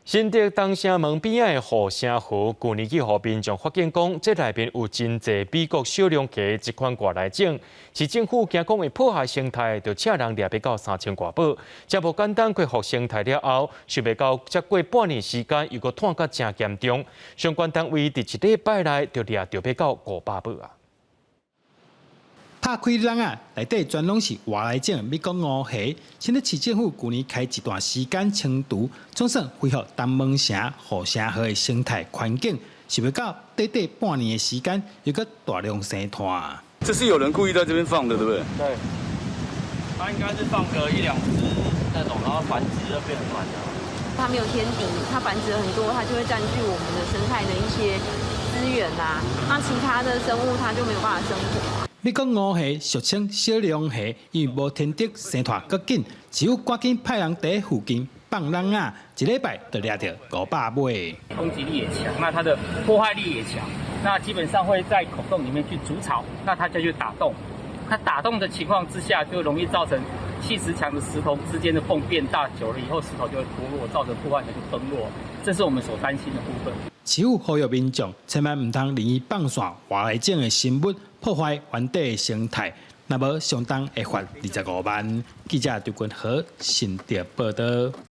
新竹东城门边仔的后城河，去年去互民众发现讲，这内面有真侪美国小龙虾一款外来种，市政府惊讲会破坏生态，就请人掠到3000外宝。这无简单恢复生态了后，想袂到才过半年时间，又搁拖到真严重。相关单位伫一礼拜内就掠到要到500宝啊！拍开笼啊，内底全拢是外来种美国乌虾。新竹市政府去年开一段时间清除，总算恢复东门城、后城河的生态环境。想不到短半年的时间，又搁大量生团。这是有人故意在这边放的，对不对？对，它应该是放个1-2只那种，然后繁殖就变很慢的。它没有天敌，它繁殖很多，它就会占据我们的生态的一些资源啊。那其他的生物它就没有办法生活。美国乌虾俗称小龙虾，因为无天敌，生团较紧，只有赶紧派人在附近放笼啊，一礼拜就掠到500尾。攻击力也强，那它的破坏力也强，那基本上会在孔洞里面去筑巢，那它就去打洞。它打洞的情况之下，就容易造成气石墙的石头之间的缝变大，久了以后石头就会脱落，造成破坏的崩落，这是我们所担心的部分。市府呼吁民众千万唔通任意放散外来种的生物，破坏原地的生态，那么相当会罚25万。记者刘君和新竹报道。